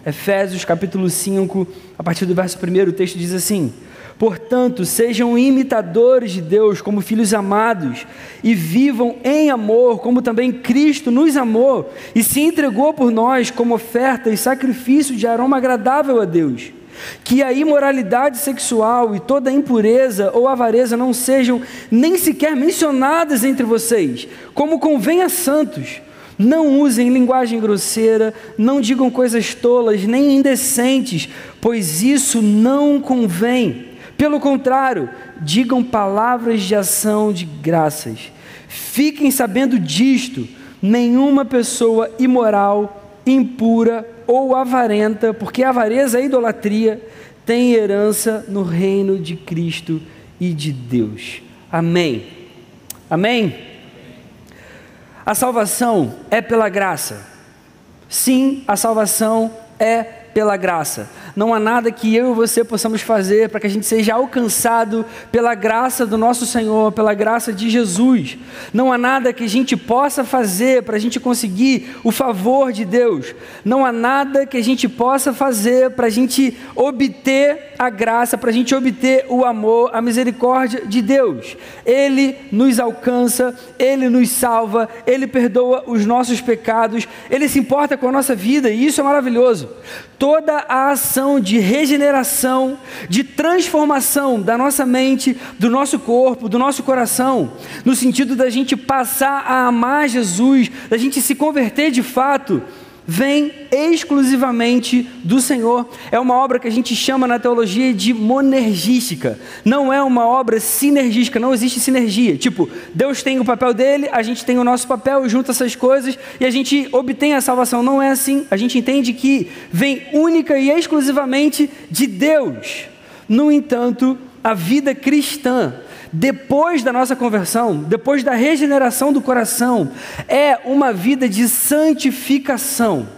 Efésios capítulo 5, a partir do verso 1, o texto diz assim: portanto, sejam imitadores de Deus como filhos amados e vivam em amor, como também Cristo nos amou e se entregou por nós como oferta e sacrifício de aroma agradável a Deus. Que a imoralidade sexual e toda impureza ou avareza não sejam nem sequer mencionadas entre vocês, como convém a santos. Não usem linguagem grosseira, não digam coisas tolas nem indecentes, pois isso não convém. Pelo contrário, digam palavras de ação de graças. Fiquem sabendo disto: nenhuma pessoa imoral, impura ou avarenta, porque a avareza é idolatria, tem herança no reino de Cristo e de Deus. Amém. Amém? A salvação é pela graça. Sim, a salvação é pela graça. Não há nada que eu e você possamos fazer para que a gente seja alcançado pela graça do nosso Senhor, pela graça de Jesus. Não há nada que a gente possa fazer para a gente conseguir o favor de Deus. Não há nada que a gente possa fazer para a gente obter a graça, para a gente obter o amor, a misericórdia de Deus. Ele nos alcança, Ele nos salva, Ele perdoa os nossos pecados, Ele se importa com a nossa vida, e isso é maravilhoso. Toda a ação de regeneração, de transformação da nossa mente, do nosso corpo, do nosso coração, no sentido da gente passar a amar Jesus, da gente se converter de fato, vem exclusivamente do Senhor. É uma obra que a gente chama na teologia de monergística. Não é uma obra sinergística, não existe sinergia. Tipo, Deus tem o papel dele, a gente tem o nosso papel, junta essas coisas e a gente obtém a salvação. Não é assim. A gente entende que vem única e exclusivamente de Deus. No entanto, a vida cristã, depois da nossa conversão, depois da regeneração do coração, é uma vida de santificação.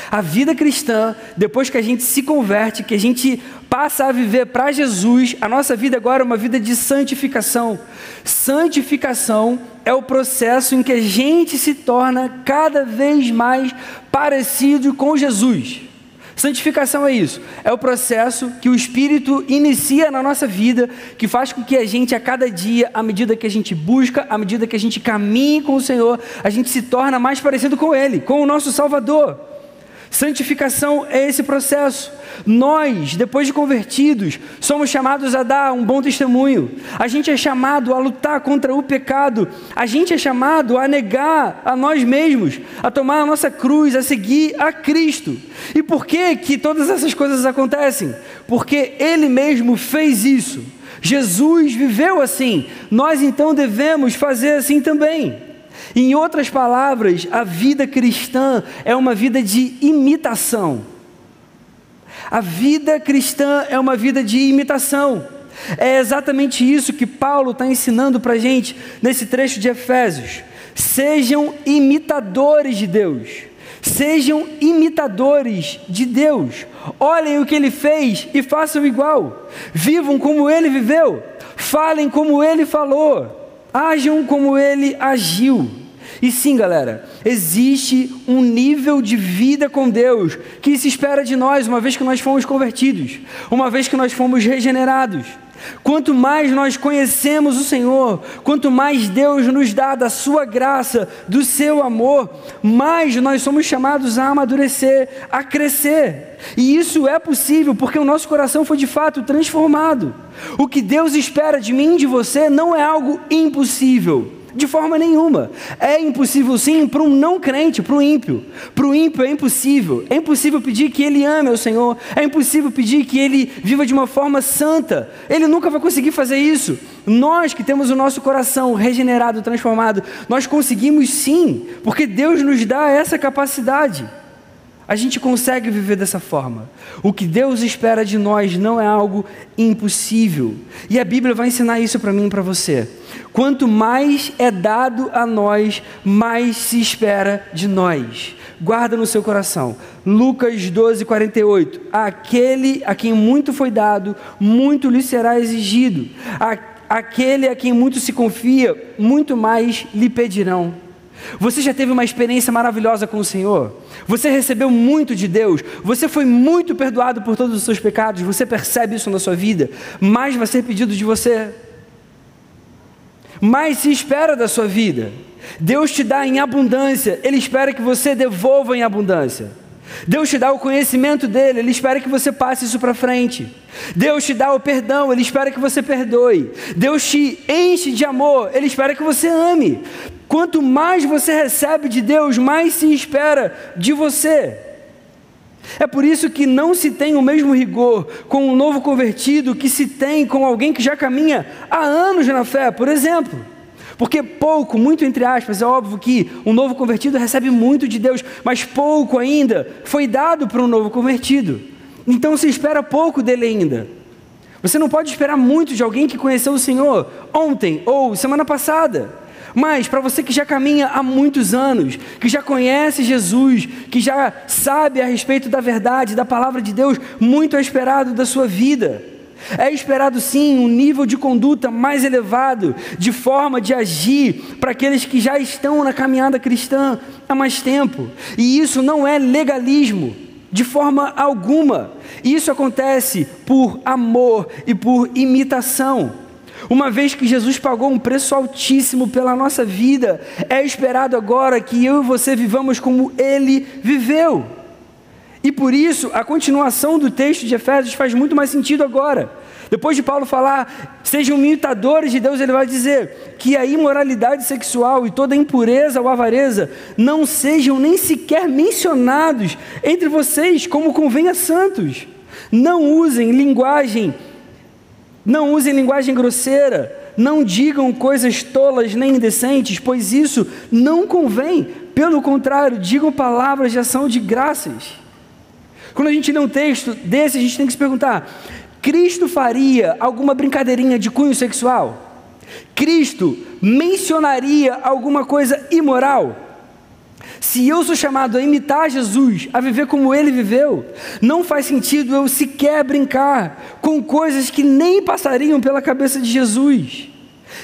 A vida cristã, depois que a gente se converte, que a gente passa a viver para Jesus, a nossa vida agora é uma vida de santificação. Santificação é o processo em que a gente se torna cada vez mais parecido com Jesus. Santificação é isso, é o processo que o Espírito inicia na nossa vida, que faz com que a gente a cada dia, à medida que a gente busca, à medida que a gente caminha com o Senhor, a gente se torna mais parecido com Ele, com o nosso Salvador. Santificação é esse processo. Nós, depois de convertidos, somos chamados a dar um bom testemunho. A gente é chamado a lutar contra o pecado. A gente é chamado a negar a nós mesmos, a tomar a nossa cruz, a seguir a Cristo. E por que todas essas coisas acontecem? Porque Ele mesmo fez isso. Jesus viveu assim. Nós então devemos fazer assim também. Em outras palavras, a vida cristã é uma vida de imitação. A vida cristã é uma vida de imitação. É exatamente isso que Paulo está ensinando para a gente nesse trecho de Efésios. Sejam imitadores de Deus. Sejam imitadores de Deus. Olhem o que Ele fez e façam igual. Vivam como Ele viveu. Falem como Ele falou. Ajam como Ele agiu. E sim, galera, existe um nível de vida com Deus que se espera de nós, uma vez que nós fomos convertidos, uma vez que nós fomos regenerados. Quanto mais nós conhecemos o Senhor, quanto mais Deus nos dá da sua graça, do seu amor, mais nós somos chamados a amadurecer, a crescer. E isso é possível porque o nosso coração foi de fato transformado. O que Deus espera de mim e de você não é algo impossível. De forma nenhuma. É impossível sim para um não crente, para o ímpio. Para o ímpio é impossível. É impossível pedir que ele ame ao Senhor. É impossível pedir que ele viva de uma forma santa. Ele nunca vai conseguir fazer isso. Nós que temos o nosso coração regenerado, transformado, nós conseguimos sim, porque Deus nos dá essa capacidade. A gente consegue viver dessa forma. O que Deus espera de nós não é algo impossível. E a Bíblia vai ensinar isso para mim e para você. Quanto mais é dado a nós, mais se espera de nós. Guarda no seu coração. Lucas 12:48. Aquele a quem muito foi dado, muito lhe será exigido. Aquele a quem muito se confia, muito mais lhe pedirão. Você já teve uma experiência maravilhosa com o Senhor? Você recebeu muito de Deus? Você foi muito perdoado por todos os seus pecados? Você percebe isso na sua vida? Mais vai ser pedido de você. Mais se espera da sua vida. Deus te dá em abundância, Ele espera que você devolva em abundância. Deus te dá o conhecimento dEle, Ele espera que você passe isso para frente. Deus te dá o perdão, Ele espera que você perdoe. Deus te enche de amor, Ele espera que você ame. Quanto mais você recebe de Deus, mais se espera de você. É por isso que não se tem o mesmo rigor com um novo convertido que se tem com alguém que já caminha há anos na fé, por exemplo. Porque pouco, muito entre aspas, é óbvio que um novo convertido recebe muito de Deus, mas pouco ainda foi dado para um novo convertido. Então se espera pouco dele ainda. Você não pode esperar muito de alguém que conheceu o Senhor ontem ou semana passada. Mas para você que já caminha há muitos anos, que já conhece Jesus, que já sabe a respeito da verdade, da palavra de Deus, muito é esperado da sua vida. É esperado sim um nível de conduta mais elevado, de forma de agir para aqueles que já estão na caminhada cristã há mais tempo. E isso não é legalismo, de forma alguma. Isso acontece por amor e por imitação. Uma vez que Jesus pagou um preço altíssimo pela nossa vida, é esperado agora que eu e você vivamos como Ele viveu. E por isso, a continuação do texto de Efésios faz muito mais sentido agora. Depois de Paulo falar, sejam imitadores de Deus, ele vai dizer que a imoralidade sexual e toda impureza ou avareza não sejam nem sequer mencionados entre vocês, como convém a santos. Não usem linguagem grosseira, não digam coisas tolas nem indecentes, pois isso não convém. Pelo contrário, digam palavras de ação de graças. Quando a gente lê um texto desse, a gente tem que se perguntar: Cristo faria alguma brincadeirinha de cunho sexual? Cristo mencionaria alguma coisa imoral? Se eu sou chamado a imitar Jesus, a viver como Ele viveu, não faz sentido eu sequer brincar com coisas que nem passariam pela cabeça de Jesus.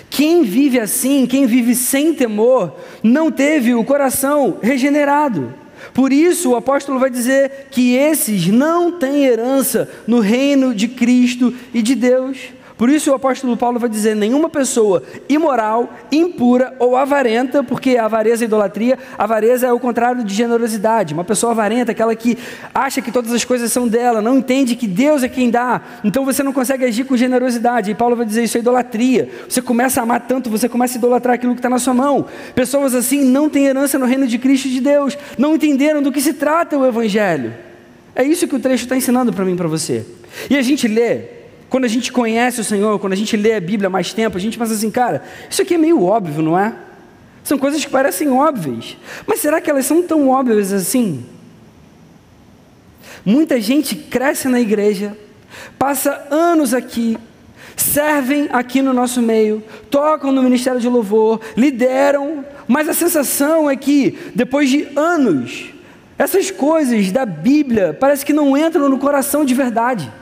Quem vive assim, quem vive sem temor, não teve o coração regenerado. Por isso o apóstolo vai dizer que esses não têm herança no reino de Cristo e de Deus. Por isso o apóstolo Paulo vai dizer: nenhuma pessoa imoral, impura ou avarenta, porque avareza é idolatria, avareza é o contrário de generosidade. Uma pessoa avarenta é aquela que acha que todas as coisas são dela, não entende que Deus é quem dá, então você não consegue agir com generosidade. E Paulo vai dizer: isso é idolatria. Você começa a amar tanto, você começa a idolatrar aquilo que está na sua mão. Pessoas assim não têm herança no reino de Cristo e de Deus, não entenderam do que se trata o Evangelho. É isso que o trecho está ensinando para mim e para você. E a gente lê. Quando a gente conhece o Senhor, quando a gente lê a Bíblia há mais tempo, a gente pensa assim: cara, isso aqui é meio óbvio, não é? São coisas que parecem óbvias, mas será que elas são tão óbvias assim? Muita gente cresce na igreja, passa anos aqui, servem aqui no nosso meio, tocam no ministério de louvor, lideram, mas a sensação é que depois de anos, essas coisas da Bíblia parece que não entram no coração de verdade.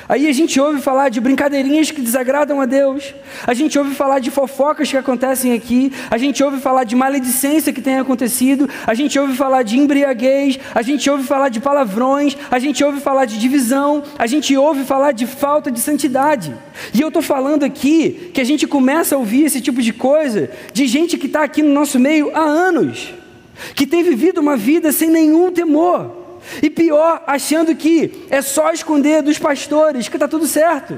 Aí a gente ouve falar de brincadeirinhas que desagradam a Deus, a gente ouve falar de fofocas que acontecem aqui, a gente ouve falar de maledicência que tem acontecido, a gente ouve falar de embriaguez, a gente ouve falar de palavrões, a gente ouve falar de divisão, a gente ouve falar de falta de santidade. E eu estou falando aqui que a gente começa a ouvir esse tipo de coisa de gente que está aqui no nosso meio há anos, que tem vivido uma vida sem nenhum temor. E pior, achando que é só esconder dos pastores, que está tudo certo.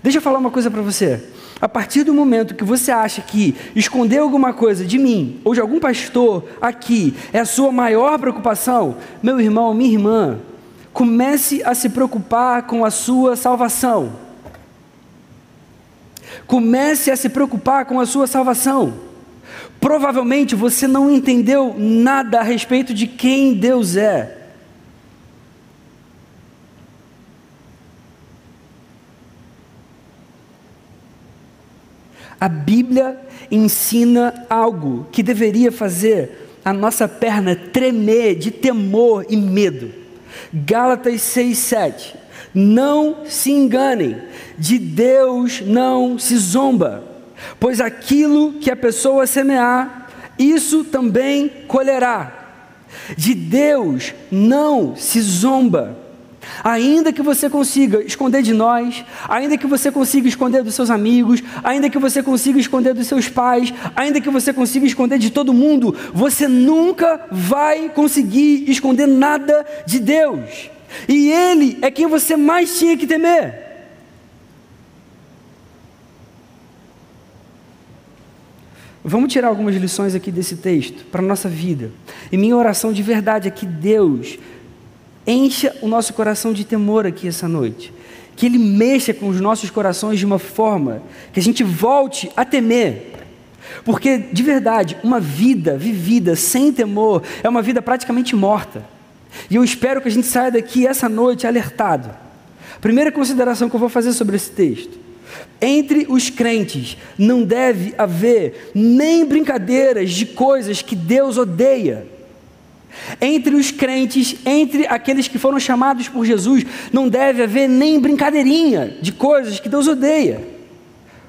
Deixa eu falar uma coisa para você. A partir do momento que você acha que esconder alguma coisa de mim, ou de algum pastor aqui, é a sua maior preocupação, meu irmão, minha irmã, comece a se preocupar com a sua salvação. Comece a se preocupar com a sua salvação. Provavelmente você não entendeu nada a respeito de quem Deus é. A Bíblia ensina algo que deveria fazer a nossa perna tremer de temor e medo. Gálatas 6:7. Não se enganem, de Deus não se zomba. pois aquilo que a pessoa semear, isso também colherá. De Deus não se zomba. Ainda que você consiga esconder de nós, ainda que você consiga esconder dos seus amigos, ainda que você consiga esconder dos seus pais, ainda que você consiga esconder de todo mundo, você nunca vai conseguir esconder nada de Deus. E Ele é quem você mais tinha que temer. Vamos tirar algumas lições aqui desse texto para a nossa vida. E minha oração de verdade é que Deus encha o nosso coração de temor aqui essa noite. Que Ele mexa com os nossos corações de uma forma que a gente volte a temer. Porque, de verdade, uma vida vivida sem temor é uma vida praticamente morta. E eu espero que a gente saia daqui essa noite alertado. Primeira consideração que eu vou fazer sobre esse texto. Entre os crentes não deve haver nem brincadeiras de coisas que Deus odeia. Entre os crentes, entre aqueles que foram chamados por Jesus, não deve haver nem brincadeirinha de coisas que Deus odeia.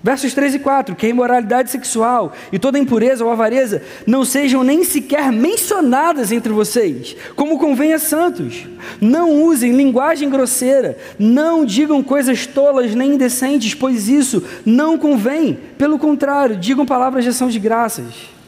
Versos 3 e 4, que a imoralidade sexual e toda impureza ou avareza não sejam nem sequer mencionadas entre vocês, como convém a santos. Não usem linguagem grosseira, não digam coisas tolas nem indecentes, pois isso não convém. Pelo contrário, digam palavras de ação de graças.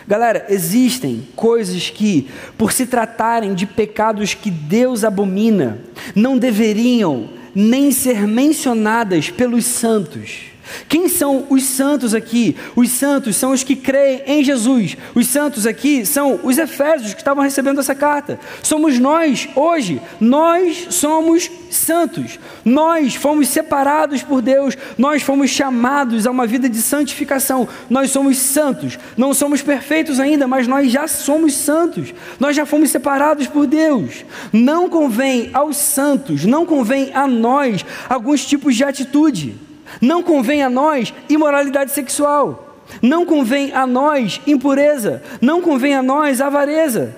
Galera, existem coisas que, por se tratarem de pecados que Deus abomina, não deveriam nem ser mencionadas pelos santos. Quem são os santos aqui? Os santos são os que creem em Jesus. Os santos aqui são os efésios que estavam recebendo essa carta. Somos nós hoje. Nós somos santos. Nós fomos separados por Deus. Nós fomos chamados a uma vida de santificação. Nós somos santos. Não somos perfeitos ainda, mas nós já somos santos. Nós já fomos separados por Deus. Não convém aos santos, não convém a nós alguns tipos de atitude. Não convém a nós imoralidade sexual, não convém a nós impureza, não convém a nós avareza.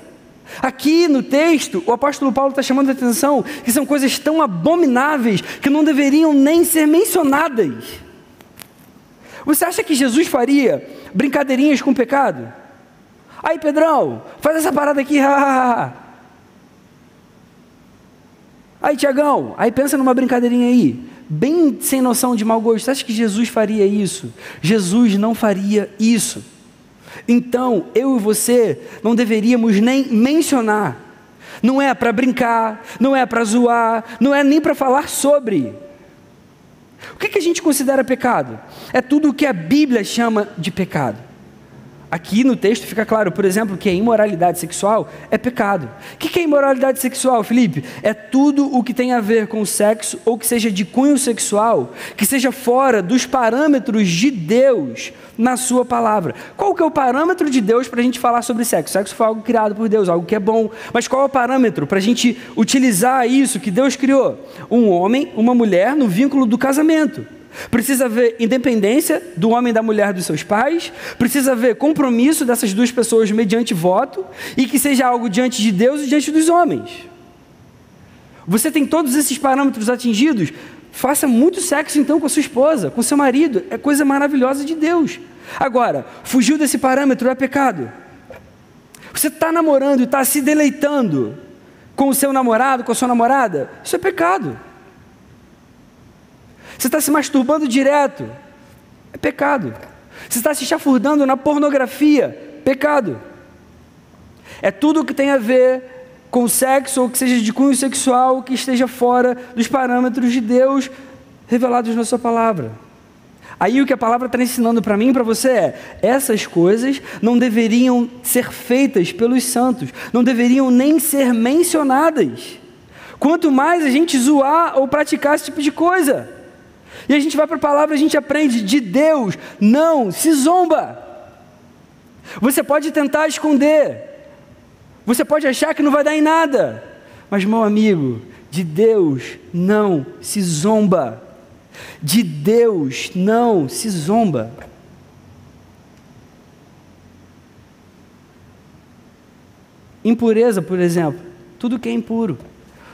Aqui no texto, o apóstolo Paulo está chamando a atenção que são coisas tão abomináveis que não deveriam nem ser mencionadas. Você acha que Jesus faria brincadeirinhas com o pecado? Aí, Pedrão, faz essa parada aqui, Aí, Tiagão, aí pensa numa brincadeirinha aí. Bem sem noção de mau gosto. Você acha que Jesus faria isso? Jesus não faria isso. Então, eu e você não deveríamos nem mencionar. Não é para brincar, não é para zoar, não é nem para falar sobre. O que a gente considera pecado? É tudo o que a Bíblia chama de pecado. Aqui no texto fica claro, por exemplo, que a imoralidade sexual é pecado. O que é imoralidade sexual, Felipe? É tudo o que tem a ver com o sexo, ou que seja de cunho sexual, que seja fora dos parâmetros de Deus na sua palavra. Qual que é o parâmetro de Deus para a gente falar sobre sexo? Sexo foi algo criado por Deus, algo que é bom. Mas qual é o parâmetro para a gente utilizar isso que Deus criou? Um homem, uma mulher no vínculo do casamento. Precisa haver independência do homem e da mulher dos seus pais, precisa haver compromisso dessas duas pessoas mediante voto, e que seja algo diante de Deus e diante dos homens. Você tem todos esses parâmetros atingidos, faça muito sexo então com a sua esposa, com seu marido, é coisa maravilhosa de Deus. Agora, fugiu desse parâmetro é pecado. Você está namorando e está se deleitando com o seu namorado, com a sua namorada, isso é pecado. Você está se masturbando direto, é pecado. Você está se chafurdando na pornografia, pecado. É tudo que tem a ver com sexo, ou que seja de cunho sexual, que esteja fora dos parâmetros de Deus revelados na sua palavra. Aí o que a palavra está ensinando para mim e para você é, essas coisas não deveriam ser feitas pelos santos, não deveriam nem ser mencionadas. Quanto mais a gente zoar ou praticar esse tipo de coisa. E a gente vai para a palavra, a gente aprende, de Deus não se zomba. Você pode tentar esconder, você pode achar que não vai dar em nada, mas meu amigo, de Deus não se zomba. De Deus não se zomba. Impureza, por exemplo, tudo que é impuro,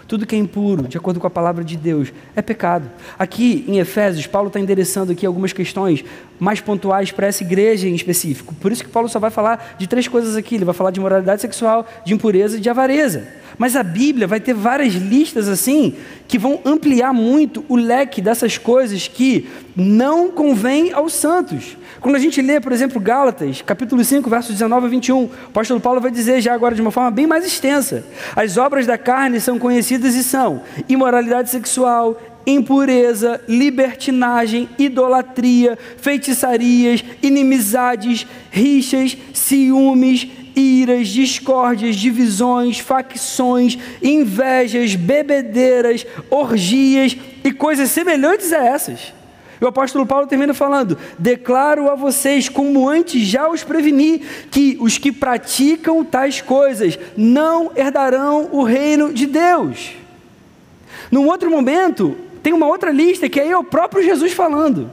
Tudo que é impuro, de acordo com a palavra de Deus, é pecado. Aqui em Efésios, Paulo está endereçando aqui algumas questões mais pontuais para essa igreja em específico. Por isso que Paulo só vai falar de 3 coisas aqui. Ele vai falar de moralidade sexual, de impureza e de avareza. Mas a Bíblia vai ter várias listas assim, que vão ampliar muito o leque dessas coisas que não convém aos santos. Quando a gente lê, por exemplo, Gálatas, capítulo 5, versos 19 a 21, o apóstolo Paulo vai dizer já agora de uma forma bem mais extensa: as obras da carne são conhecidas e são imoralidade sexual, impureza, libertinagem, idolatria, feitiçarias, inimizades, rixas, ciúmes, iras, discórdias, divisões, facções, invejas, bebedeiras, orgias e coisas semelhantes a essas. E o apóstolo Paulo termina falando: declaro a vocês, como antes já os preveni, que os que praticam tais coisas não herdarão o reino de Deus. Num outro momento, tem uma outra lista que aí é o próprio Jesus falando.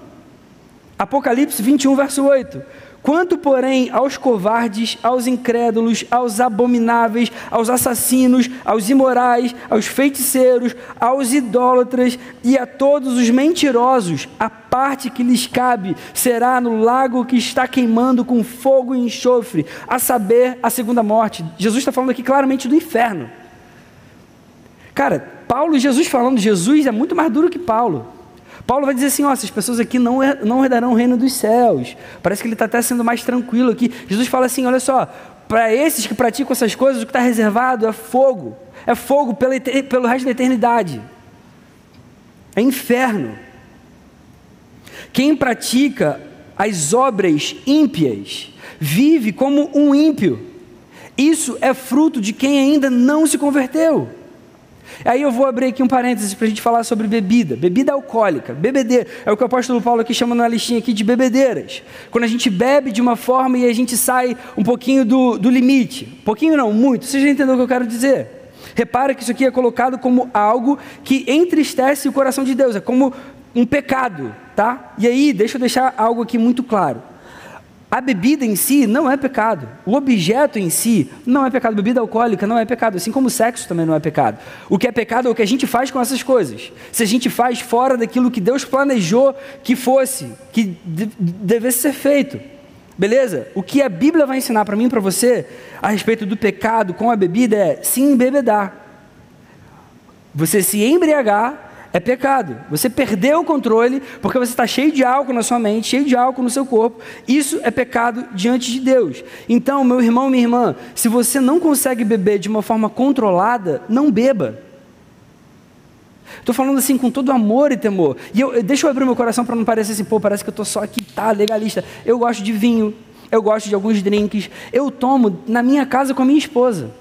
Apocalipse 21, verso 8. Quanto, porém, aos covardes, aos incrédulos, aos abomináveis, aos assassinos, aos imorais, aos feiticeiros, aos idólatras e a todos os mentirosos, a parte que lhes cabe será no lago que está queimando com fogo e enxofre, a saber, a segunda morte. Jesus está falando aqui claramente do inferno. Cara, Paulo e Jesus falando, Jesus é muito mais duro que Paulo. Paulo vai dizer assim: ó, essas pessoas aqui não herdarão o reino dos céus. Parece que ele está até sendo mais tranquilo aqui. Jesus fala assim: olha só, para esses que praticam essas coisas, o que está reservado é fogo pelo resto da eternidade, é inferno. Quem pratica as obras ímpias vive como um ímpio. Isso é fruto de quem ainda não se converteu. Aí eu vou abrir aqui um parênteses para a gente falar sobre bebida alcoólica, bebedeira, é o que o apóstolo Paulo aqui chama na listinha aqui de bebedeiras, quando a gente bebe de uma forma e a gente sai um pouquinho do limite, pouquinho não, muito, você já entendeu o que eu quero dizer? Repara que isso aqui é colocado como algo que entristece o coração de Deus, é como um pecado, tá? E aí, deixa eu deixar algo aqui muito claro. A bebida em si não é pecado. O objeto em si não é pecado. Bebida alcoólica não é pecado, assim como o sexo também não é pecado. O que é pecado é o que a gente faz com essas coisas. Se a gente faz fora daquilo que Deus planejou que fosse, que devesse ser feito. Beleza? O que a Bíblia vai ensinar para mim e para você a respeito do pecado com a bebida é se embebedar. Você se embriagar é pecado. Você perdeu o controle porque você está cheio de álcool na sua mente, cheio de álcool no seu corpo. Isso é pecado diante de Deus. Então, meu irmão, minha irmã, se você não consegue beber de uma forma controlada, não beba. Estou falando assim com todo amor e temor. E deixa eu abrir meu coração para não parecer assim, pô, parece que eu estou só aqui, tá, legalista. Eu gosto de vinho, eu gosto de alguns drinks. Eu tomo na minha casa com a minha esposa.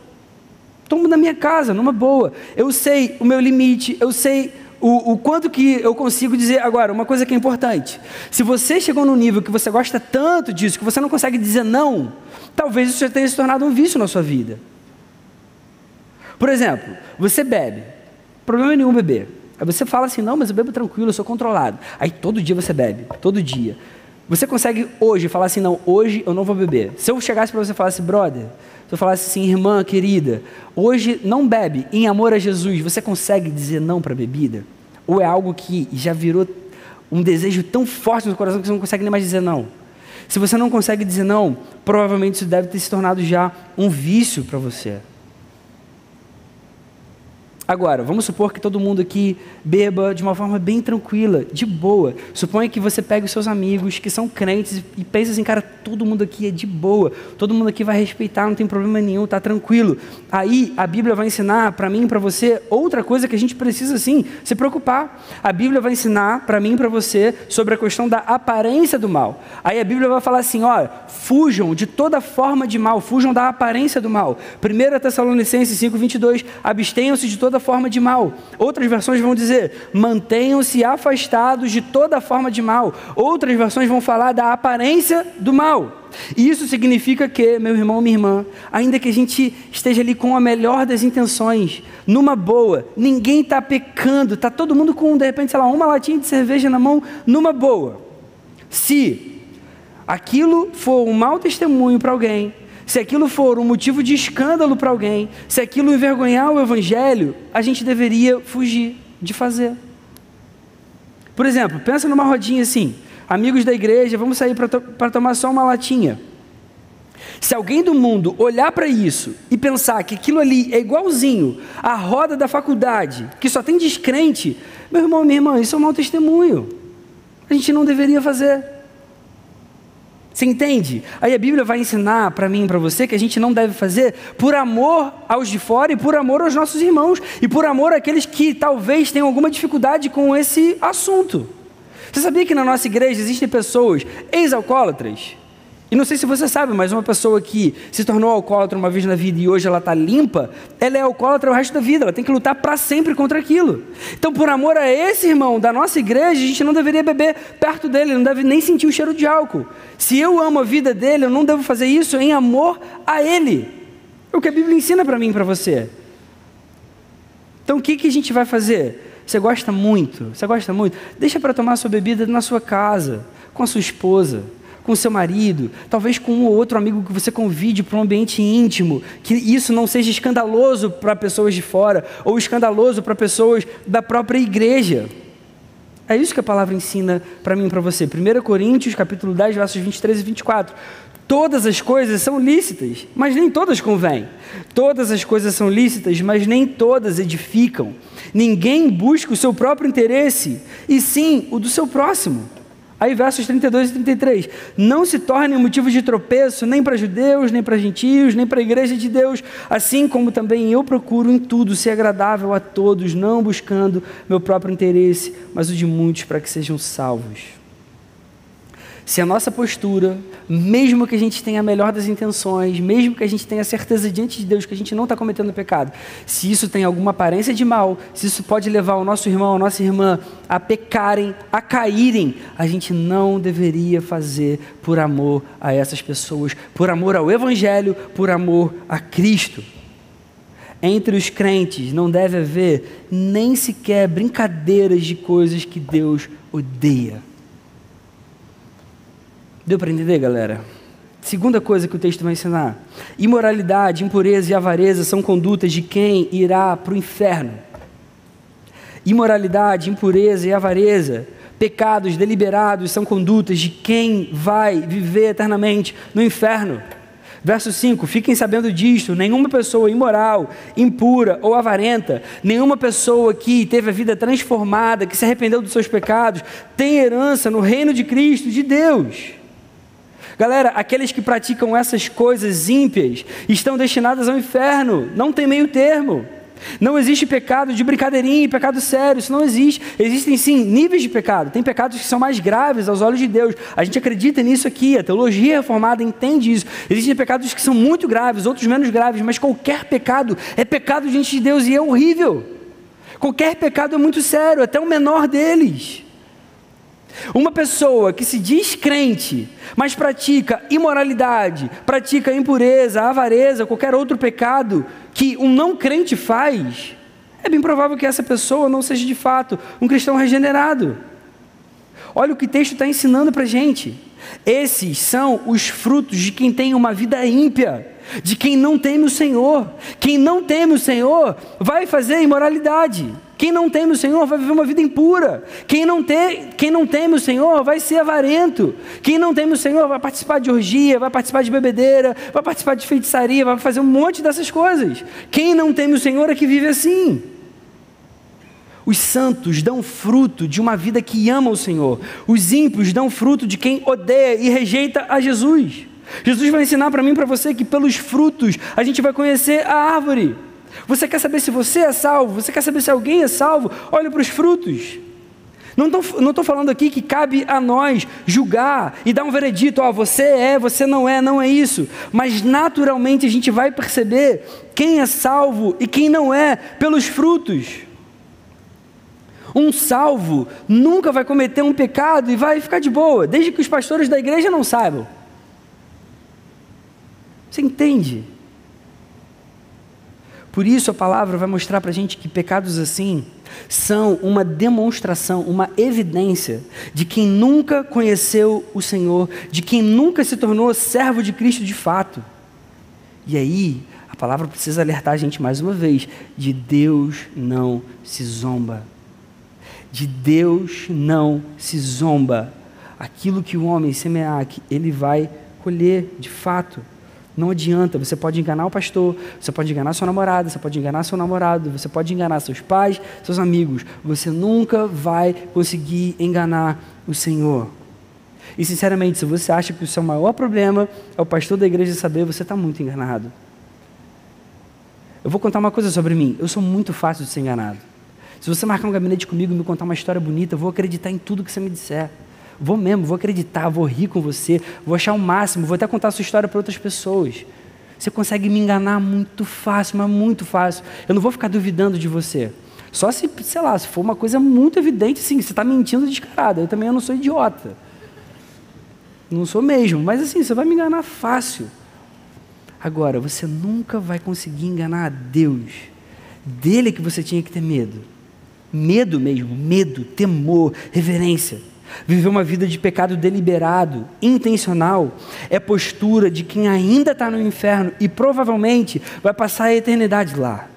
Tomo na minha casa, numa boa. Eu sei o meu limite, eu sei o quanto que eu consigo dizer. Agora, uma coisa que é importante: se você chegou num nível que você gosta tanto disso, que você não consegue dizer não, talvez isso já tenha se tornado um vício na sua vida. Por exemplo, você bebe, problema nenhum beber. Aí você fala assim: não, mas eu bebo tranquilo, eu sou controlado. Aí todo dia você bebe, todo dia. Você consegue hoje falar assim: não, hoje eu não vou beber. Se eu chegasse para você e falasse: brother, se eu falasse assim: irmã querida, hoje não bebe, em amor a Jesus, você consegue dizer não para a bebida? Ou é algo que já virou um desejo tão forte no seu coração que você não consegue nem mais dizer não? Se você não consegue dizer não, provavelmente isso deve ter se tornado já um vício para você. Agora, vamos supor que todo mundo aqui beba de uma forma bem tranquila, de boa. Suponha que você pegue os seus amigos que são crentes e pense assim: cara, todo mundo aqui é de boa, todo mundo aqui vai respeitar, não tem problema nenhum, tá tranquilo. Aí a Bíblia vai ensinar para mim e para você outra coisa que a gente precisa sim se preocupar. A Bíblia vai ensinar para mim e para você sobre a questão da aparência do mal. Aí a Bíblia vai falar assim: olha, fujam de toda forma de mal, fujam da aparência do mal. 1 Tessalonicenses 5:22, abstenham-se de toda forma de mal. Outras versões vão dizer: mantenham-se afastados de toda forma de mal. Outras versões vão falar da aparência do mal. E isso significa que, meu irmão, minha irmã, ainda que a gente esteja ali com a melhor das intenções, numa boa, ninguém está pecando, está todo mundo com, de repente, sei lá, uma latinha de cerveja na mão, numa boa. Se aquilo for um mau testemunho para alguém, se aquilo for um motivo de escândalo para alguém, se aquilo envergonhar o Evangelho, a gente deveria fugir de fazer. Por exemplo, pensa numa rodinha assim, amigos da igreja, vamos sair para tomar só uma latinha. Se alguém do mundo olhar para isso e pensar que aquilo ali é igualzinho à roda da faculdade, que só tem descrente, meu irmão, minha irmã, isso é um mau testemunho. A gente não deveria fazer. Você entende? Aí a Bíblia vai ensinar para mim e para você que a gente não deve fazer por amor aos de fora e por amor aos nossos irmãos e por amor àqueles que talvez tenham alguma dificuldade com esse assunto. Você sabia que na nossa igreja existem pessoas ex-alcoólatras? E não sei se você sabe, mas uma pessoa que se tornou alcoólatra uma vez na vida e hoje ela está limpa, ela é alcoólatra o resto da vida, ela tem que lutar para sempre contra aquilo. Então, por amor a esse irmão da nossa igreja, a gente não deveria beber perto dele, não deve nem sentir o cheiro de álcool. Se eu amo a vida dele, eu não devo fazer isso em amor a ele. É o que a Bíblia ensina para mim e para você. Então, o que a gente vai fazer? Você gosta muito? Deixa para tomar sua bebida na sua casa, com a sua esposa, com seu marido, talvez com um ou outro amigo que você convide para um ambiente íntimo, que isso não seja escandaloso para pessoas de fora, ou escandaloso para pessoas da própria igreja. É isso que a palavra ensina para mim e para você. 1 Coríntios, capítulo 10, versos 23 e 24. Todas as coisas são lícitas, mas nem todas convêm. Todas as coisas são lícitas, mas nem todas edificam. Ninguém busca o seu próprio interesse, e sim o do seu próximo. Aí versos 32 e 33, não se tornem motivo de tropeço nem para judeus, nem para gentios, nem para a igreja de Deus, assim como também eu procuro em tudo ser agradável a todos, não buscando meu próprio interesse, mas o de muitos para que sejam salvos. Se a nossa postura, mesmo que a gente tenha a melhor das intenções, mesmo que a gente tenha a certeza diante de Deus que a gente não está cometendo pecado, se isso tem alguma aparência de mal, se isso pode levar o nosso irmão, a nossa irmã a pecarem, a caírem, a gente não deveria fazer por amor a essas pessoas, por amor ao Evangelho, por amor a Cristo. Entre os crentes não deve haver nem sequer brincadeiras de coisas que Deus odeia. Deu para entender, galera? Segunda coisa que o texto vai ensinar: imoralidade, impureza e avareza são condutas de quem irá para o inferno. Imoralidade, impureza e avareza, pecados deliberados, são condutas de quem vai viver eternamente no inferno. Verso 5, fiquem sabendo disto, nenhuma pessoa imoral, impura ou avarenta, nenhuma pessoa que teve a vida transformada, que se arrependeu dos seus pecados, tem herança no reino de Cristo, de Deus. Galera, aqueles que praticam essas coisas ímpias estão destinados ao inferno, não tem meio termo. Não existe pecado de brincadeirinha e pecado sério, isso não existe. Existem sim níveis de pecado, tem pecados que são mais graves aos olhos de Deus. A gente acredita nisso aqui, a teologia reformada entende isso. Existem pecados que são muito graves, outros menos graves, mas qualquer pecado é pecado diante de Deus e é horrível. Qualquer pecado é muito sério, até o menor deles. Uma pessoa que se diz crente, mas pratica imoralidade, pratica impureza, avareza, qualquer outro pecado que um não crente faz, é bem provável que essa pessoa não seja de fato um cristão regenerado. Olha o que o texto está ensinando para a gente. Esses são os frutos de quem tem uma vida ímpia, de quem não teme o Senhor. Quem não teme o Senhor vai fazer imoralidade. Quem não teme o Senhor vai viver uma vida impura. Quem não teme o Senhor vai ser avarento. Quem não teme o Senhor vai participar de orgia, vai participar de bebedeira, vai participar de feitiçaria, vai fazer um monte dessas coisas. Quem não teme o Senhor é que vive assim. Os santos dão fruto de uma vida que ama o Senhor. Os ímpios dão fruto de quem odeia e rejeita a Jesus. Jesus vai ensinar para mim e para você que pelos frutos a gente vai conhecer a árvore. Você quer saber se você é salvo? Você quer saber se alguém é salvo? Olha para os frutos. Não estou falando aqui que cabe a nós julgar e dar um veredito, você não é isso. Mas naturalmente a gente vai perceber quem é salvo e quem não é pelos frutos. Um salvo nunca vai cometer um pecado e vai ficar de boa, desde que os pastores da igreja não saibam. Você entende? Por isso a palavra vai mostrar para a gente que pecados assim são uma demonstração, uma evidência de quem nunca conheceu o Senhor, de quem nunca se tornou servo de Cristo de fato. E aí, a palavra precisa alertar a gente mais uma vez, de Deus não se zomba. De Deus não se zomba. Aquilo que o homem semear, ele vai colher de fato. Não adianta, você pode enganar o pastor, você pode enganar sua namorada, você pode enganar seu namorado, você pode enganar seus pais, seus amigos. Você nunca vai conseguir enganar o Senhor. E sinceramente, se você acha que o seu maior problema é o pastor da igreja saber, você está muito enganado. Eu vou contar uma coisa sobre mim, eu sou muito fácil de ser enganado. Se você marcar um gabinete comigo e me contar uma história bonita, eu vou acreditar em tudo que você me disser. Vou mesmo, vou acreditar, vou rir com você, vou achar o máximo, vou até contar a sua história para outras pessoas. Você consegue me enganar muito fácil, mas muito fácil. Eu não vou ficar duvidando de você. Só se, sei lá, se for uma coisa muito evidente, sim, você está mentindo descarado. Eu também não sou idiota. Não sou mesmo, mas assim, você vai me enganar fácil. Agora, você nunca vai conseguir enganar a Deus. Dele é que você tinha que ter medo. Medo mesmo, medo, temor, reverência. Viver uma vida de pecado deliberado, intencional, é postura de quem ainda está no inferno e provavelmente vai passar a eternidade lá.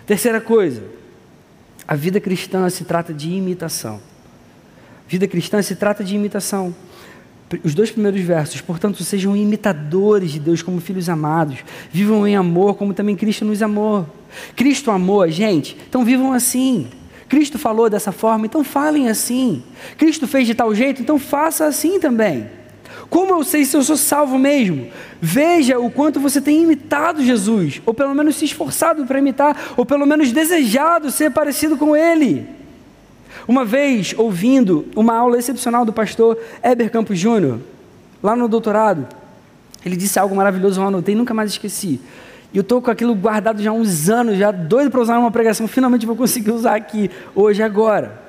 Terceira coisa, a vida cristã se trata de imitação. Vida cristã se trata de imitação. Os 2 primeiros versos, portanto, sejam imitadores de Deus como filhos amados, vivam em amor como também Cristo nos amou. Cristo amou a gente, então vivam assim. Cristo falou dessa forma, então falem assim. Cristo fez de tal jeito, então faça assim também. Como eu sei se eu sou salvo mesmo? Veja o quanto você tem imitado Jesus, ou pelo menos se esforçado para imitar, ou pelo menos desejado ser parecido com Ele. Uma vez, ouvindo uma aula excepcional do pastor Heber Campos Júnior, lá no doutorado, ele disse algo maravilhoso, eu anotei, nunca mais esqueci. E eu estou com aquilo guardado já há uns anos, já doido para usar numa pregação, finalmente vou conseguir usar aqui, hoje, agora.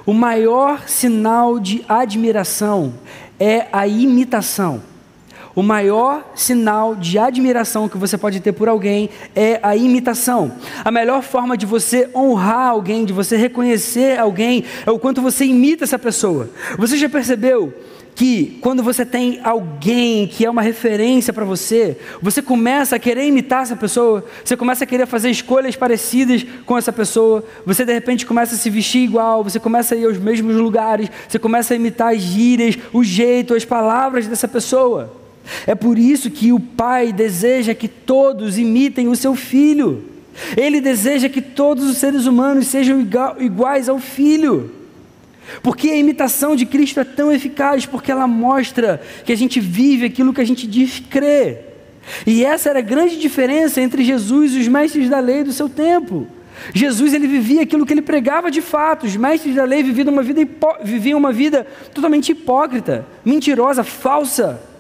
O maior sinal de admiração é a imitação. O maior sinal de admiração que você pode ter por alguém é a imitação. A melhor forma de você honrar alguém, de você reconhecer alguém, é o quanto você imita essa pessoa. Você já percebeu que quando você tem alguém que é uma referência para você, você começa a querer imitar essa pessoa, você começa a querer fazer escolhas parecidas com essa pessoa, você de repente começa a se vestir igual, você começa a ir aos mesmos lugares, você começa a imitar as gírias, o jeito, as palavras dessa pessoa. É por isso que o Pai deseja que todos imitem o seu Filho. Ele deseja que todos os seres humanos sejam iguais ao Filho. Porque a imitação de Cristo é tão eficaz, porque ela mostra que a gente vive aquilo que a gente diz crer. E essa era a grande diferença entre Jesus e os mestres da lei do seu tempo. Jesus, ele vivia aquilo que ele pregava de fato. Os mestres da lei viviam uma vida totalmente hipócrita, mentirosa, falsa.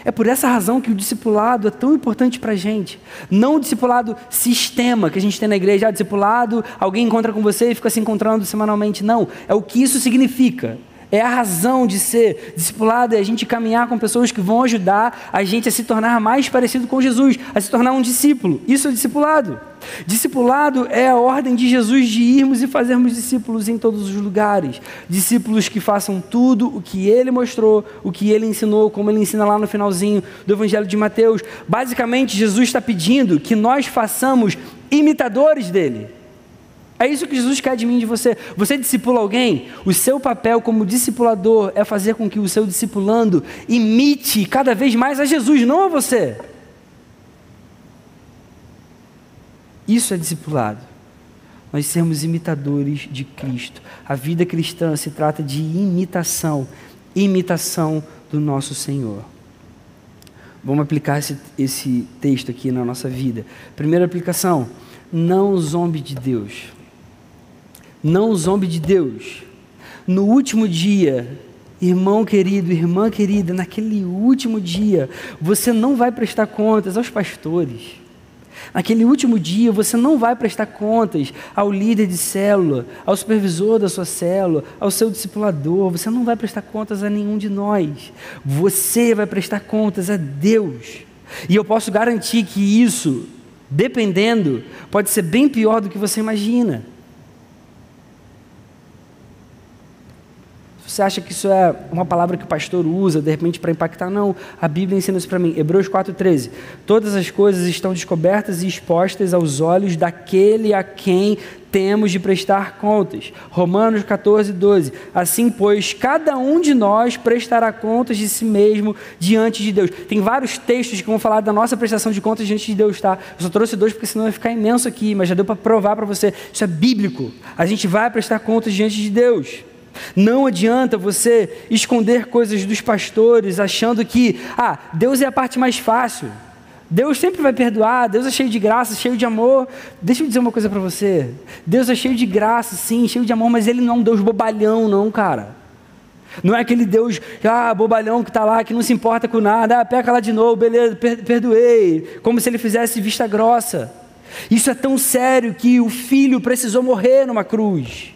É por essa razão que o discipulado é tão importante para a gente. Não o discipulado sistema que a gente tem na igreja. Discipulado, alguém encontra com você e fica se encontrando semanalmente. Não, é o que isso significa. É a razão de ser discipulado, é a gente caminhar com pessoas que vão ajudar a gente a se tornar mais parecido com Jesus, a se tornar um discípulo. Isso é discipulado. Discipulado é a ordem de Jesus de irmos e fazermos discípulos em todos os lugares. Discípulos que façam tudo o que Ele mostrou, o que Ele ensinou, como Ele ensina lá no finalzinho do Evangelho de Mateus. Basicamente, Jesus está pedindo que nós façamos imitadores dEle. É isso que Jesus quer de mim e de você. Você discipula alguém, o seu papel como discipulador é fazer com que o seu discipulando imite cada vez mais a Jesus, não a você. Isso é discipulado. Nós sermos imitadores de Cristo. A vida cristã se trata de imitação do nosso Senhor. Vamos aplicar esse texto aqui na nossa vida. Primeira aplicação, não zombe de Deus. Não zombe de Deus. No último dia, irmão querido, irmã querida, naquele último dia, você não vai prestar contas aos pastores. Naquele último dia, você não vai prestar contas ao líder de célula, ao supervisor da sua célula, ao seu discipulador. Você não vai prestar contas a nenhum de nós. Você vai prestar contas a Deus. E eu posso garantir que isso, dependendo, pode ser bem pior do que você imagina. Se você acha que isso é uma palavra que o pastor usa, de repente, para impactar. Não, a Bíblia ensina isso para mim. Hebreus 4,13. Todas as coisas estão descobertas e expostas aos olhos daquele a quem temos de prestar contas. Romanos 14,12. Assim, pois, cada um de nós prestará contas de si mesmo diante de Deus. Tem vários textos que vão falar da nossa prestação de contas diante de Deus, tá? Eu só trouxe 2 porque senão vai ficar imenso aqui, mas já deu para provar para você. Isso é bíblico. A gente vai prestar contas diante de Deus. Não adianta você esconder coisas dos pastores achando que, Deus é a parte mais fácil. Deus sempre vai perdoar, Deus é cheio de graça, cheio de amor. Deixa eu dizer uma coisa para você. Deus é cheio de graça, sim, cheio de amor, mas Ele não é um Deus bobalhão, não, cara. Não é aquele Deus, bobalhão que está lá, que não se importa com nada. Peca lá de novo, beleza, perdoei. Como se Ele fizesse vista grossa. Isso é tão sério que o Filho precisou morrer numa cruz.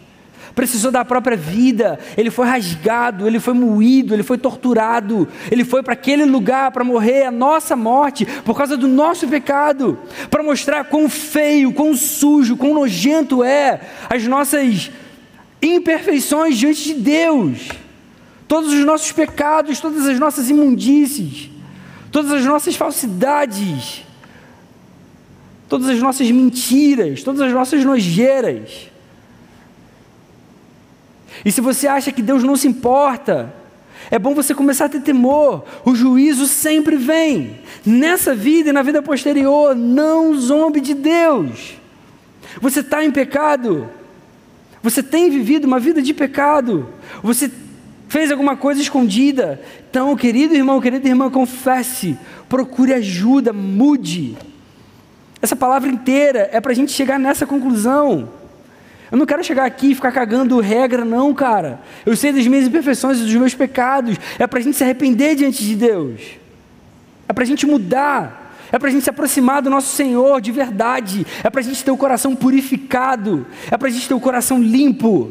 Precisou da própria vida, Ele foi rasgado, Ele foi moído, Ele foi torturado, Ele foi para aquele lugar para morrer a nossa morte, por causa do nosso pecado, para mostrar quão feio, quão sujo, quão nojento é as nossas imperfeições diante de Deus, todos os nossos pecados, todas as nossas imundícies, todas as nossas falsidades, todas as nossas mentiras, todas as nossas nojeiras. E se você acha que Deus não se importa, é bom você começar a ter temor. O juízo sempre vem. Nessa vida e na vida posterior, não zombe de Deus. Você está em pecado. Você tem vivido uma vida de pecado. Você fez alguma coisa escondida. Então, querido irmão, querida irmã, confesse. Procure ajuda, mude. Essa palavra inteira é para a gente chegar nessa conclusão. Eu não quero chegar aqui e ficar cagando regra, não, cara. Eu sei das minhas imperfeições e dos meus pecados. É para a gente se arrepender diante de Deus. É para a gente mudar. É para a gente se aproximar do nosso Senhor de verdade. É para a gente ter o coração purificado. É para a gente ter o coração limpo.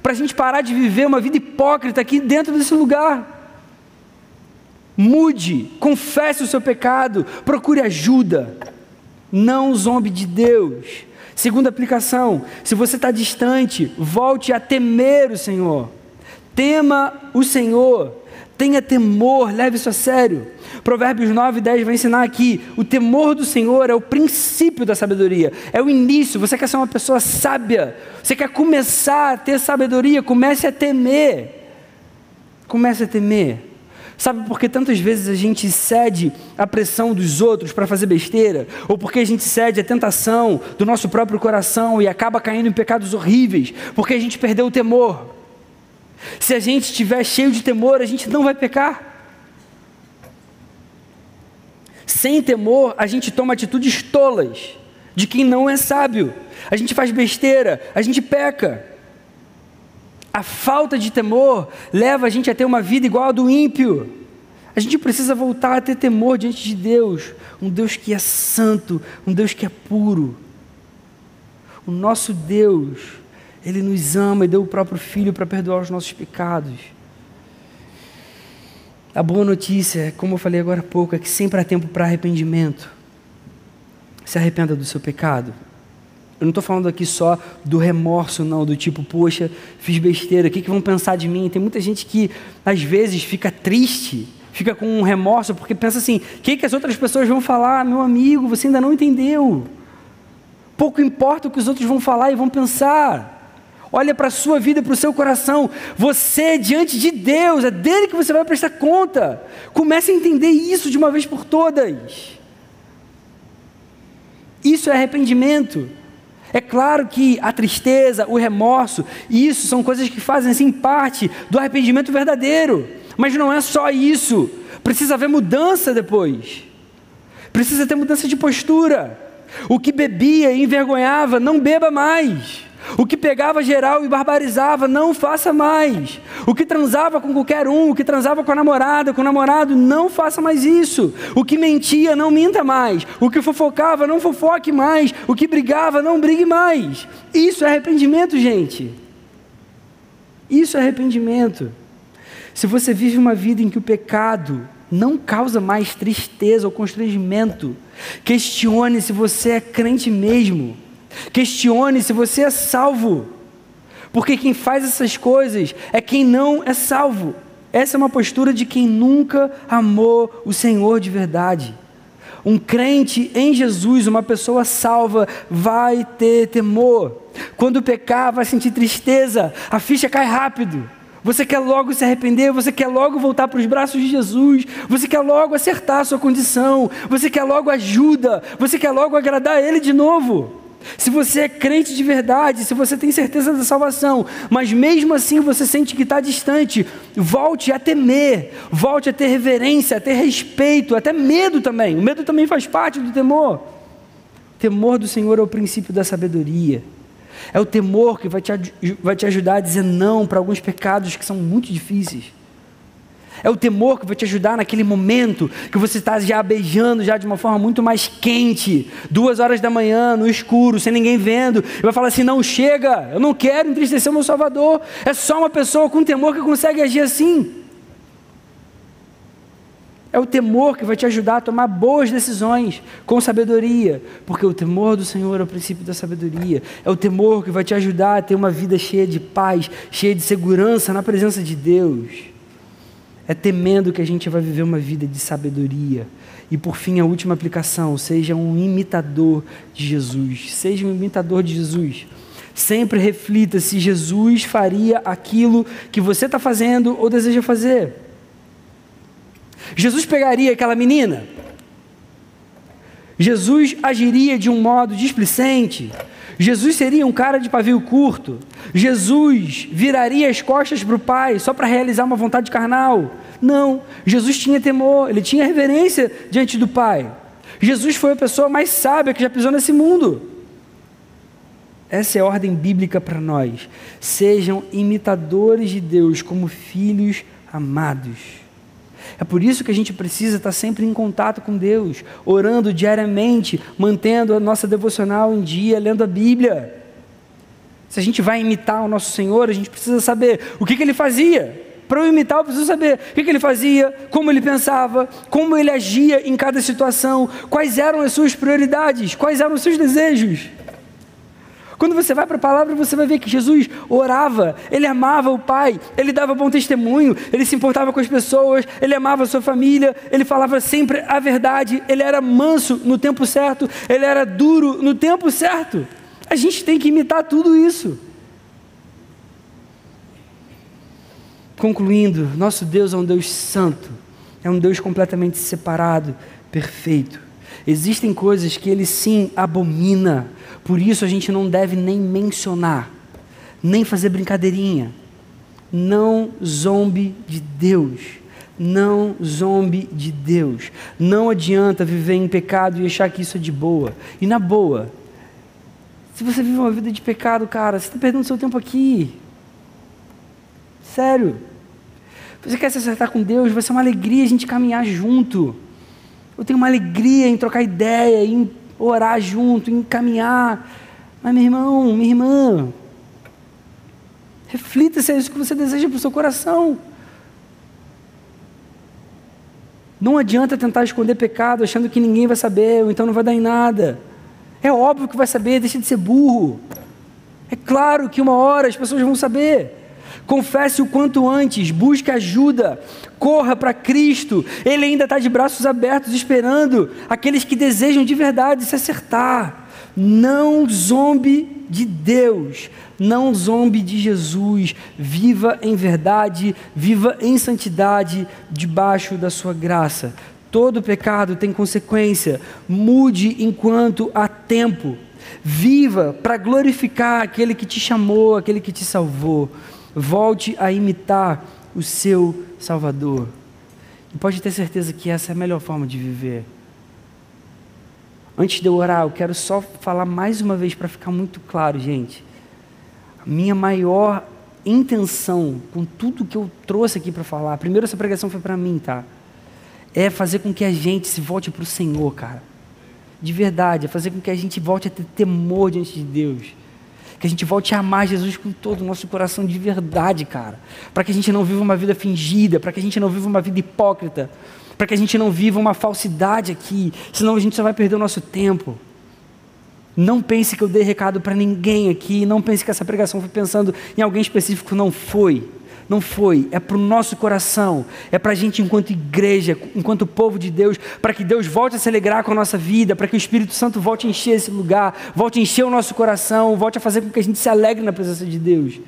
Para a gente parar de viver uma vida hipócrita aqui dentro desse lugar. Mude, confesse o seu pecado, procure ajuda. Não zombe de Deus. Segunda aplicação, se você está distante, volte a temer o Senhor. Tema o Senhor, tenha temor, leve isso a sério. Provérbios 9:10 vai ensinar aqui, o temor do Senhor é o princípio da sabedoria, é o início. Você quer ser uma pessoa sábia, você quer começar a ter sabedoria, comece a temer. Comece a temer. Sabe por que tantas vezes a gente cede à pressão dos outros para fazer besteira? Ou porque a gente cede à tentação do nosso próprio coração e acaba caindo em pecados horríveis? Porque a gente perdeu o temor. Se a gente estiver cheio de temor, a gente não vai pecar. Sem temor, a gente toma atitudes tolas de quem não é sábio. A gente faz besteira, a gente peca. A falta de temor leva a gente a ter uma vida igual a do ímpio. A gente precisa voltar a ter temor diante de Deus, um Deus que é santo, um Deus que é puro. O nosso Deus, Ele nos ama e deu o próprio Filho para perdoar os nossos pecados. A boa notícia, como eu falei agora há pouco, é que sempre há tempo para arrependimento. Se arrependa do seu pecado. Eu não estou falando aqui só do remorso, não, do tipo, poxa, fiz besteira, o que vão pensar de mim? Tem muita gente que, às vezes, fica triste, fica com um remorso, porque pensa assim, o que as outras pessoas vão falar? Meu amigo, você ainda não entendeu. Pouco importa o que os outros vão falar e vão pensar. Olha para a sua vida e para o seu coração. Você, diante de Deus, é dele que você vai prestar conta. Comece a entender isso de uma vez por todas. Isso é arrependimento. É claro que a tristeza, o remorso, isso são coisas que fazem assim parte do arrependimento verdadeiro. Mas não é só isso. Precisa haver mudança depois. Precisa ter mudança de postura. O que bebia e envergonhava, não beba mais. O que pegava geral e barbarizava, não faça mais. O que transava com qualquer um, o que transava com a namorada, com o namorado, não faça mais isso. O que mentia, não minta mais. O que fofocava, não fofoque mais. O que brigava, não brigue mais. Isso é arrependimento, gente. Isso é arrependimento. Se você vive uma vida em que o pecado não causa mais tristeza ou constrangimento, questione se você é crente mesmo. Questione se você é salvo. Porque quem faz essas coisas é quem não é salvo. Essa é uma postura de quem nunca amou o Senhor de verdade. Um crente em Jesus, uma pessoa salva, vai ter temor. Quando pecar, vai sentir tristeza, a ficha cai rápido. Você quer logo se arrepender, você quer logo voltar para os braços de Jesus, você quer logo acertar a sua condição, você quer logo ajuda, você quer logo agradar a Ele de novo. Se você é crente de verdade, se você tem certeza da salvação, mas mesmo assim você sente que está distante, volte a temer, volte a ter reverência, a ter respeito, até medo também. O medo também faz parte do temor. O temor do Senhor é o princípio da sabedoria. É o temor que vai te ajudar a dizer não para alguns pecados que são muito difíceis. É o temor que vai te ajudar naquele momento que você está já beijando já de uma forma muito mais quente, 2h da manhã, no escuro, sem ninguém vendo, e vai falar assim, não, chega, eu não quero entristecer o meu Salvador. É só uma pessoa com temor que consegue agir assim. É o temor que vai te ajudar a tomar boas decisões com sabedoria, porque o temor do Senhor é o princípio da sabedoria. É o temor que vai te ajudar a ter uma vida cheia de paz, cheia de segurança na presença de Deus. É temendo que a gente vai viver uma vida de sabedoria. E por fim, a última aplicação, seja um imitador de Jesus. Seja um imitador de Jesus. Sempre reflita se Jesus faria aquilo que você está fazendo ou deseja fazer. Jesus pegaria aquela menina? Jesus agiria de um modo displicente? Jesus seria um cara de pavio curto? Jesus viraria as costas para o Pai só para realizar uma vontade carnal? Não, Jesus tinha temor, ele tinha reverência diante do Pai. Jesus foi a pessoa mais sábia que já pisou nesse mundo. Essa é a ordem bíblica para nós. Sejam imitadores de Deus como filhos amados. É por isso que a gente precisa estar sempre em contato com Deus, orando diariamente, mantendo a nossa devocional em dia, lendo a Bíblia. Se a gente vai imitar o nosso Senhor, a gente precisa saber o que Ele fazia. Para eu imitar, eu preciso saber o que Ele fazia, como Ele pensava, como Ele agia em cada situação, quais eram as suas prioridades, quais eram os seus desejos. Quando você vai para a palavra, você vai ver que Jesus orava, Ele amava o Pai, Ele dava bom testemunho, Ele se importava com as pessoas, Ele amava a sua família, Ele falava sempre a verdade, Ele era manso no tempo certo, Ele era duro no tempo certo. A gente tem que imitar tudo isso. Concluindo, nosso Deus é um Deus santo, é um Deus completamente separado, perfeito. Existem coisas que Ele sim abomina, por isso a gente não deve nem mencionar, nem fazer brincadeirinha. Não zombe de Deus, não zombe de Deus. Não adianta viver em pecado e achar que isso é de boa. E na boa, se você vive uma vida de pecado, cara, você está perdendo seu tempo aqui. Sério. Você quer se acertar com Deus, vai ser uma alegria a gente caminhar junto. Eu tenho uma alegria em trocar ideia, em orar junto, em caminhar. Mas meu irmão, minha irmã, reflita se é isso que você deseja para o seu coração. Não adianta tentar esconder pecado achando que ninguém vai saber, ou então não vai dar em nada. É óbvio que vai saber, deixa de ser burro. É claro que uma hora as pessoas vão saber. Confesse o quanto antes, busque ajuda, corra para Cristo. Ele ainda está de braços abertos esperando aqueles que desejam de verdade se acertar. Não zombe de Deus, não zombe de Jesus. Viva em verdade, viva em santidade debaixo da sua graça. Todo pecado tem consequência. Mude enquanto há tempo. Viva para glorificar aquele que te chamou, aquele que te salvou. Volte a imitar o seu Salvador. E pode ter certeza que essa é a melhor forma de viver. Antes de eu orar, eu quero só falar mais uma vez para ficar muito claro, gente. A minha maior intenção com tudo que eu trouxe aqui para falar, primeiro essa pregação foi para mim, tá? É fazer com que a gente se volte para o Senhor, cara. De verdade, é fazer com que a gente volte a ter temor diante de Deus. Que a gente volte a amar Jesus com todo o nosso coração de verdade, cara. Para que a gente não viva uma vida fingida, para que a gente não viva uma vida hipócrita, para que a gente não viva uma falsidade aqui, senão a gente só vai perder o nosso tempo. Não pense que eu dei recado para ninguém aqui, não pense que essa pregação foi pensando em alguém específico, não foi. Não foi, é para o nosso coração, é para a gente enquanto igreja, enquanto povo de Deus, para que Deus volte a se alegrar com a nossa vida, para que o Espírito Santo volte a encher esse lugar, volte a encher o nosso coração, volte a fazer com que a gente se alegre na presença de Deus.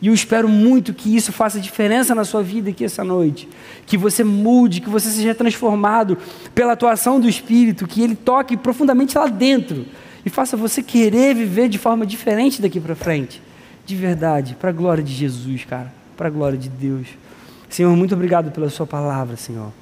E eu espero muito que isso faça diferença na sua vida aqui essa noite, que você mude, que você seja transformado pela atuação do Espírito, que Ele toque profundamente lá dentro e faça você querer viver de forma diferente daqui para frente, de verdade, para a glória de Jesus, cara. Para a glória de Deus. Senhor, muito obrigado pela sua palavra, Senhor.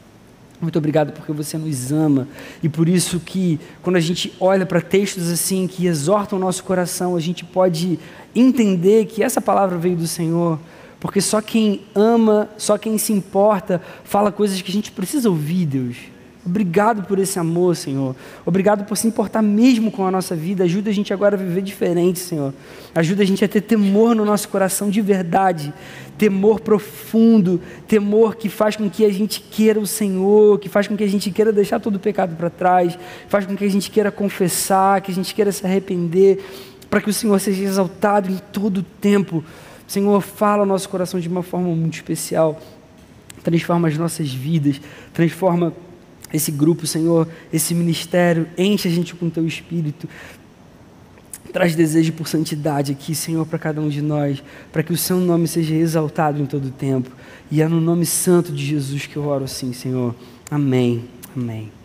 Muito obrigado porque você nos ama e por isso que quando a gente olha para textos assim que exortam o nosso coração, a gente pode entender que essa palavra veio do Senhor, porque só quem ama, só quem se importa, fala coisas que a gente precisa ouvir, Deus. Obrigado por esse amor, Senhor. Obrigado por se importar mesmo com a nossa vida. Ajuda a gente agora a viver diferente, Senhor. Ajuda a gente a ter temor no nosso coração de verdade. Temor profundo. Temor que faz com que a gente queira o Senhor, que faz com que a gente queira deixar todo o pecado para trás, faz com que a gente queira confessar, que a gente queira se arrepender, para que o Senhor seja exaltado em todo o tempo. Senhor, fala o nosso coração de uma forma muito especial. Transforma as nossas vidas. Transforma esse grupo, Senhor, esse ministério, enche a gente com o Teu Espírito, traz desejo por santidade aqui, Senhor, para cada um de nós, para que o Seu nome seja exaltado em todo o tempo, e é no nome santo de Jesus que eu oro assim, Senhor, amém, amém.